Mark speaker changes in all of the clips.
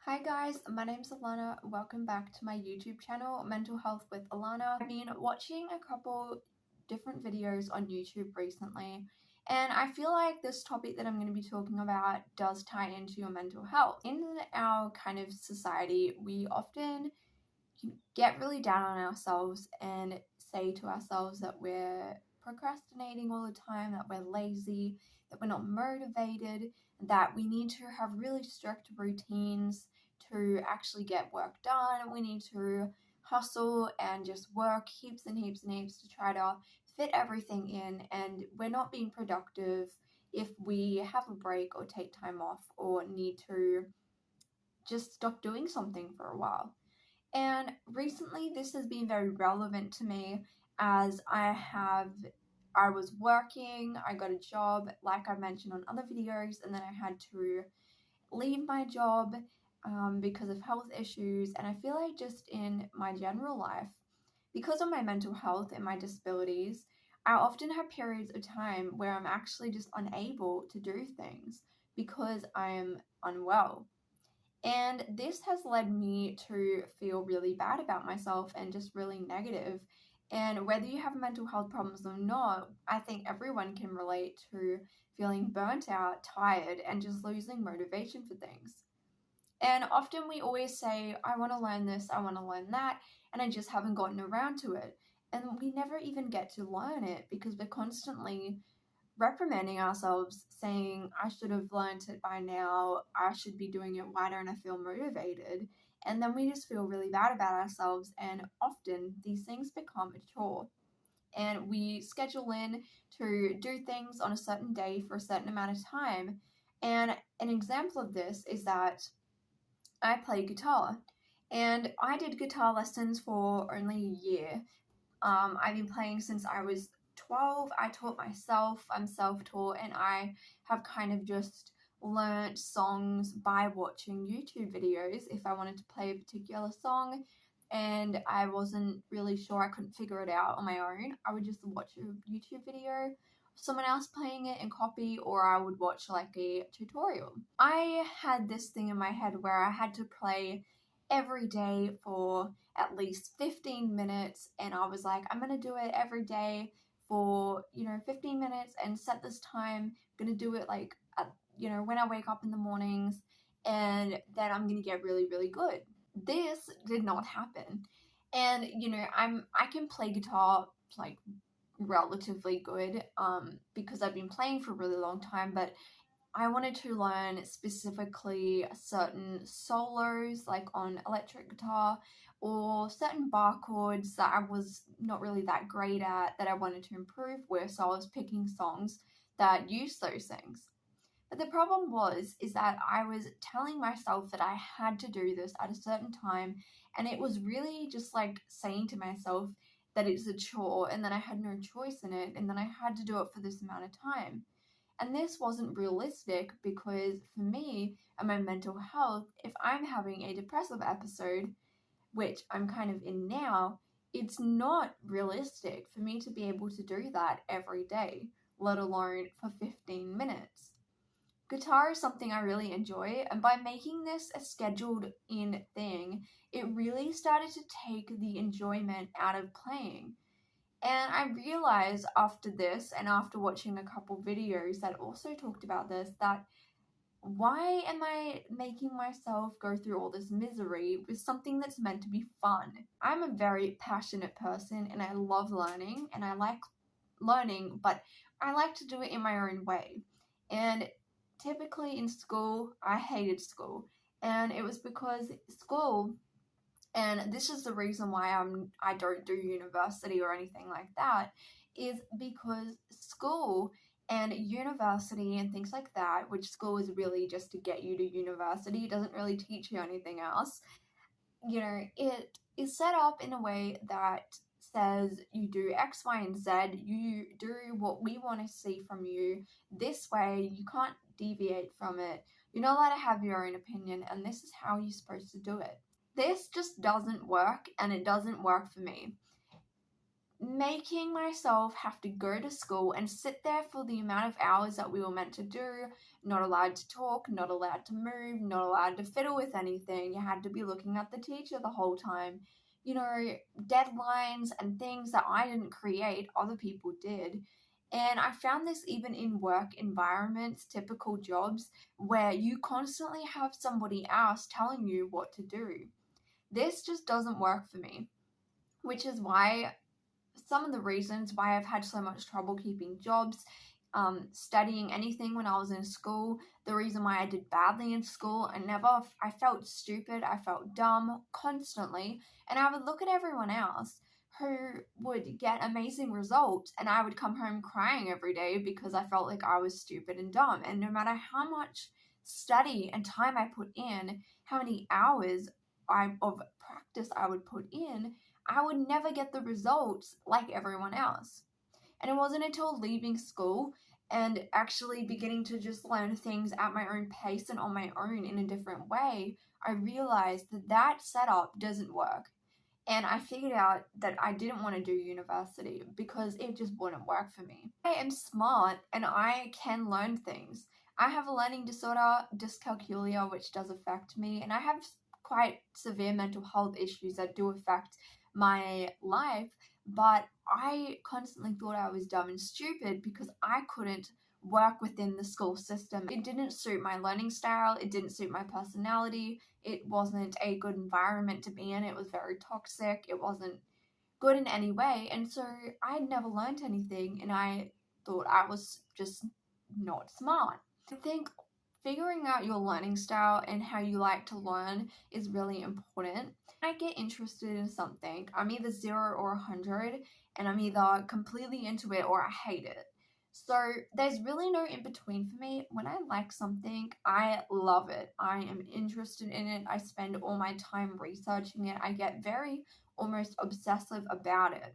Speaker 1: Hi guys, my name's Alana. Welcome back to my YouTube channel, Mental Health with Alana. I've been watching a couple different videos on YouTube recently, and I feel like this topic that I'm going to be talking about does tie into your mental health. In our kind of society, we often get really down on ourselves and say to ourselves that we're procrastinating all the time, that we're lazy, that we're not motivated, that we need to have really strict routines to actually get work done. We need to hustle and just work heaps and heaps and heaps to try to fit everything in, and we're not being productive if we have a break or take time off or need to just stop doing something for a while. And recently this has been very relevant to me as I was working, I got a job like I mentioned on other videos, and then I had to leave my job because of health issues. And I feel like just in my general life, because of my mental health and my disabilities, I often have periods of time where I'm actually just unable to do things because I am unwell. And this has led me to feel really bad about myself and just really negative. And whether you have mental health problems or not, I think everyone can relate to feeling burnt out, tired, and just losing motivation for things. And often we always say, I want to learn this, I want to learn that, and I just haven't gotten around to it. And we never even get to learn it because we're constantly reprimanding ourselves, saying, I should have learned it by now, I should be doing it, why don't I feel motivated? And then we just feel really bad about ourselves, and often these things become a chore. And we schedule in to do things on a certain day for a certain amount of time. And an example of this is that I play guitar. And I did guitar lessons for only a year. I've been playing since I was 12. I taught myself, I'm self-taught, and I have kind of just learnt songs by watching YouTube videos. If I wanted to play a particular song and I wasn't really sure, I couldn't figure it out on my own, I would just watch a YouTube video of someone else playing it and copy, or I would watch like a tutorial. I had this thing in my head where I had to play every day for at least 15 minutes, and I was like, I'm gonna do it every day for 15 minutes and set this time. I'm gonna do it like when I wake up in the mornings, and then I'm gonna get really, really good. This did not happen. And I can play guitar like relatively good because I've been playing for a really long time, but I wanted to learn specifically certain solos like on electric guitar, or certain bar chords that I was not really that great at that I wanted to improve with, so I was picking songs that used those things. But the problem is that I was telling myself that I had to do this at a certain time, and it was really just like saying to myself that it's a chore and that I had no choice in it, and then I had to do it for this amount of time. And this wasn't realistic because for me and my mental health, if I'm having a depressive episode, which I'm kind of in now, it's not realistic for me to be able to do that every day, let alone for 15 minutes. Guitar is something I really enjoy, and by making this a scheduled in thing, it really started to take the enjoyment out of playing. And I realized after this, and after watching a couple videos that also talked about this, that why am I making myself go through all this misery with something that's meant to be fun? I'm a very passionate person and I love learning, and I like learning, but I like to do it in my own way. And typically in school, I hated school. And it was because school, and this is the reason why I don't do university or anything like that, is because school and university and things like that, which school is really just to get you to university, it doesn't really teach you anything else. It is set up in a way that says you do X, Y, and Z, you do what we want to see from you this way, you can't deviate from it, you're not allowed to have your own opinion, and this is how you're supposed to do it. This just doesn't work, and it doesn't work for me. Making myself have to go to school and sit there for the amount of hours that we were meant to do, not allowed to talk, not allowed to move, not allowed to fiddle with anything. You had to be looking at the teacher the whole time. You know, deadlines and things that I didn't create, other people did. And I found this even in work environments, typical jobs, where you constantly have somebody else telling you what to do. This just doesn't work for me, which is why some of the reasons why I've had so much trouble keeping jobs, studying anything when I was in school, the reason why I did badly in school, I felt stupid, I felt dumb constantly, and I would look at everyone else who would get amazing results, and I would come home crying every day because I felt like I was stupid and dumb. And no matter how much study and time I put in, how many hours of practice I would put in, I would never get the results like everyone else. And it wasn't until leaving school and actually beginning to just learn things at my own pace and on my own in a different way, I realized that that setup doesn't work. And I figured out that I didn't want to do university because it just wouldn't work for me. I am smart and I can learn things. I have a learning disorder, dyscalculia, which does affect me, and I have quite severe mental health issues that do affect my life, but I constantly thought I was dumb and stupid because I couldn't work within the school system. It didn't suit my learning style, it didn't suit my personality, it wasn't a good environment to be in, it was very toxic, it wasn't good in any way, and so I had never learned anything and I thought I was just not smart. I think figuring out your learning style and how you like to learn is really important. When I get interested in something, I'm either 0 or 100, and I'm either completely into it or I hate it. So there's really no in between for me. When I like something, I love it. I am interested in it. I spend all my time researching it. I get very almost obsessive about it.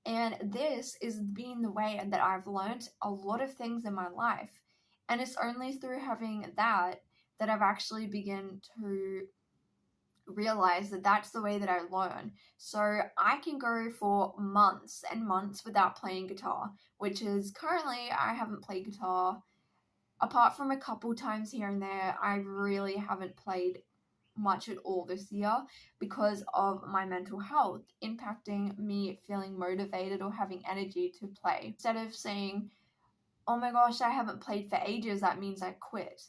Speaker 1: And this is being the way that I've learned a lot of things in my life. And it's only through having that I've actually begun to realize that that's the way that I learn. So I can go for months and months without playing guitar, which is currently I haven't played guitar apart from a couple times here and there. I really haven't played much at all this year because of my mental health impacting me feeling motivated or having energy to play. Instead of saying, oh my gosh, I haven't played for ages, that means I quit.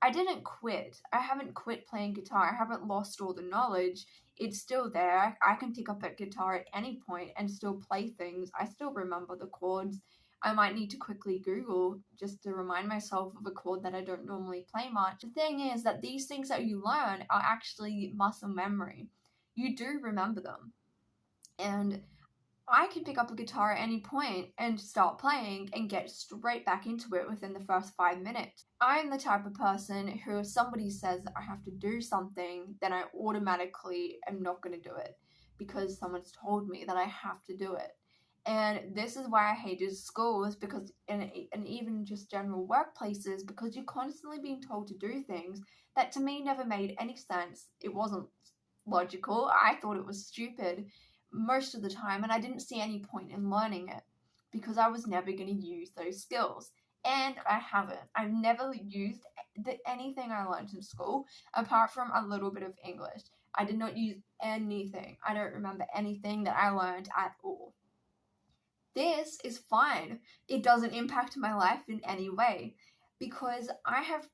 Speaker 1: I didn't quit. I haven't quit playing guitar. I haven't lost all the knowledge. It's still there. I can pick up a guitar at any point and still play things. I still remember the chords. I might need to quickly Google just to remind myself of a chord that I don't normally play much. The thing is that these things that you learn are actually muscle memory. You do remember them. And I can pick up a guitar at any point and start playing and get straight back into it within the first 5 minutes. I'm the type of person who, if somebody says that I have to do something, then I automatically am not going to do it because someone's told me that I have to do it. And this is why I hated schools, because and even just general workplaces, because you're constantly being told to do things that to me never made any sense. It wasn't logical. I thought it was stupid most of the time, and I didn't see any point in learning it because I was never going to use those skills. And I haven't. I've never used anything I learned in school apart from a little bit of English. I did not use anything. I don't remember anything that I learned at all. This is fine. It doesn't impact my life in any way because I have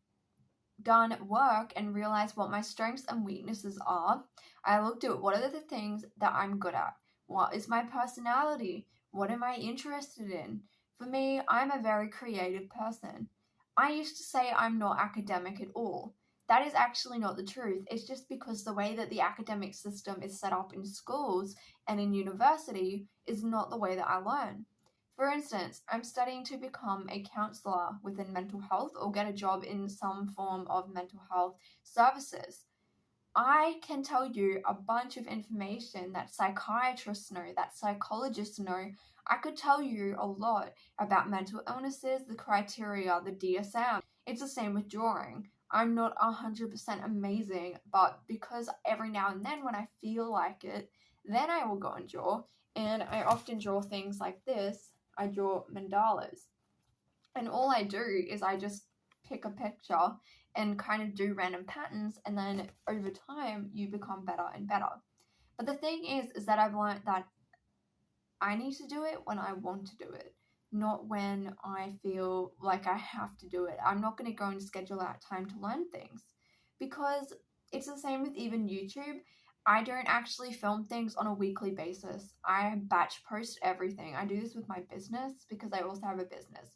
Speaker 1: done work and realized what my strengths and weaknesses are. I looked at what are the things that I'm good at. What is my personality? What am I interested in? For me, I'm a very creative person. I used to say I'm not academic at all. That is actually not the truth. It's just because the way that the academic system is set up in schools and in university is not the way that I learn. For instance, I'm studying to become a counselor within mental health or get a job in some form of mental health services. I can tell you a bunch of information that psychiatrists know, that psychologists know. I could tell you a lot about mental illnesses, the criteria, the DSM. It's the same with drawing. I'm not 100% amazing, but because every now and then when I feel like it, then I will go and draw. And I often draw things like this. I draw mandalas. And all I do is I just pick a picture and kind of do random patterns, and then over time you become better and better. But the thing is that I've learned that I need to do it when I want to do it, not when I feel like I have to do it. I'm not going to go and schedule out time to learn things, because it's the same with even YouTube. I don't actually film things on a weekly basis. I batch post everything. I do this with my business because I also have a business.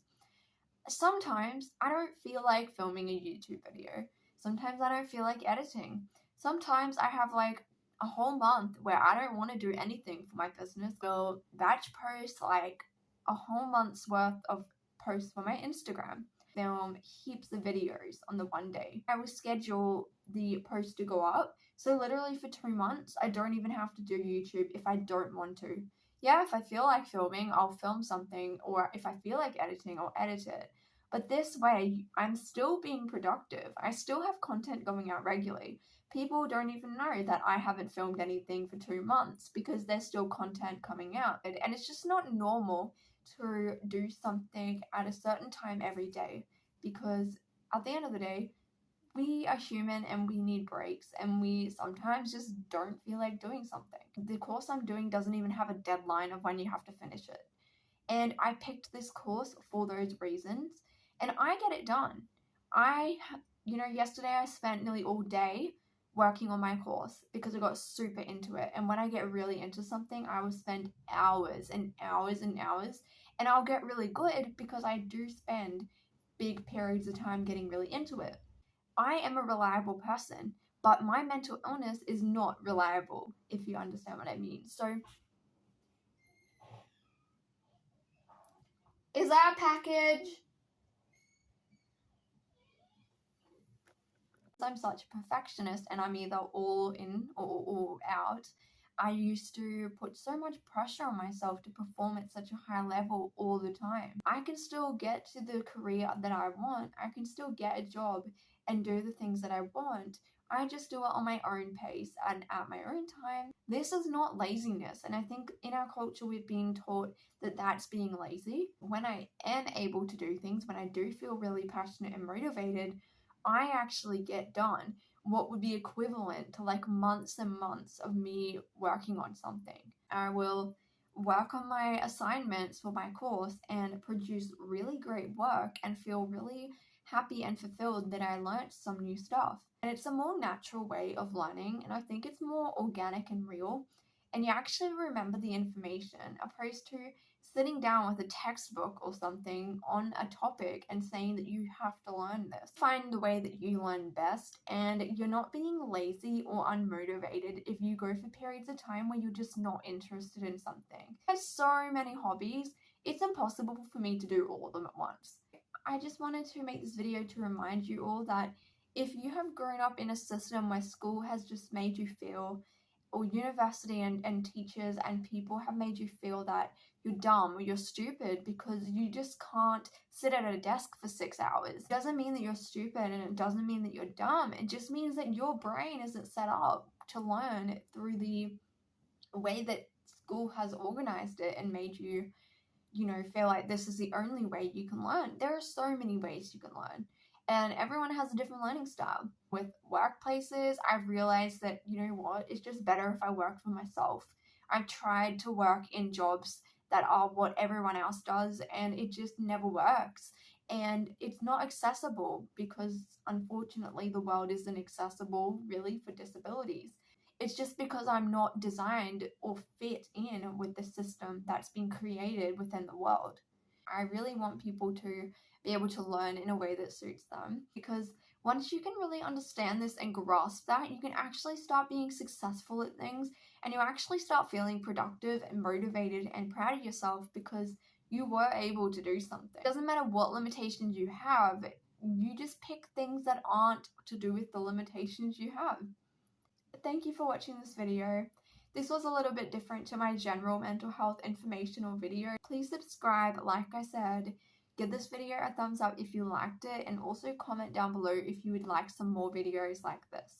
Speaker 1: Sometimes I don't feel like filming a YouTube video. Sometimes I don't feel like editing. Sometimes I have like a whole month where I don't want to do anything for my business. Will batch post like a whole month's worth of posts for my Instagram. Film heaps of videos on the one day. I will schedule the post to go up. So literally for 2 months, I don't even have to do YouTube if I don't want to. Yeah, if I feel like filming, I'll film something, or if I feel like editing, I'll edit it. But this way, I'm still being productive. I still have content going out regularly. People don't even know that I haven't filmed anything for 2 months because there's still content coming out. And it's just not normal to do something at a certain time every day, because at the end of the day, we are human and we need breaks, and we sometimes just don't feel like doing something. The course I'm doing doesn't even have a deadline of when you have to finish it. And I picked this course for those reasons, and I get it done. Yesterday I spent nearly all day working on my course because I got super into it. And when I get really into something, I will spend hours and hours and hours, and I'll get really good because I do spend big periods of time getting really into it. I am a reliable person, but my mental illness is not reliable, if you understand what I mean. So, is that a package? I'm such a perfectionist and I'm either all in or all out. I used to put so much pressure on myself to perform at such a high level all the time. I can still get to the career that I want. I can still get a job and do the things that I want. I just do it on my own pace and at my own time. This is not laziness. And I think in our culture, we've been taught that that's being lazy. When I am able to do things, when I do feel really passionate and motivated, I actually get done what would be equivalent to like months and months of me working on something. I will work on my assignments for my course and produce really great work and feel really happy and fulfilled that I learned some new stuff. And it's a more natural way of learning, and I think it's more organic and real. And you actually remember the information opposed to sitting down with a textbook or something on a topic and saying that you have to learn this. Find the way that you learn best, and you're not being lazy or unmotivated if you go for periods of time where you're just not interested in something. I have so many hobbies, it's impossible for me to do all of them at once. I just wanted to make this video to remind you all that if you have grown up in a system where school has just made you feel, or university and teachers and people have made you feel that you're dumb or you're stupid because you just can't sit at a desk for 6 hours. It doesn't mean that you're stupid, and it doesn't mean that you're dumb. It just means that your brain isn't set up to learn through the way that school has organized it and made you, feel like this is the only way you can learn. There are so many ways you can learn, and everyone has a different learning style. With workplaces, I've realized that, it's just better if I work for myself. I've tried to work in jobs that are what everyone else does, and it just never works. And it's not accessible because, unfortunately, the world isn't accessible really for disabilities. It's just because I'm not designed or fit in with the system that's been created within the world. I really want people to be able to learn in a way that suits them, because once you can really understand this and grasp that, you can actually start being successful at things, and you actually start feeling productive and motivated and proud of yourself because you were able to do something. It doesn't matter what limitations you have, you just pick things that aren't to do with the limitations you have. Thank you for watching this video. This was a little bit different to my general mental health informational video. Please subscribe, like I said. Give this video a thumbs up if you liked it, and also comment down below if you would like some more videos like this.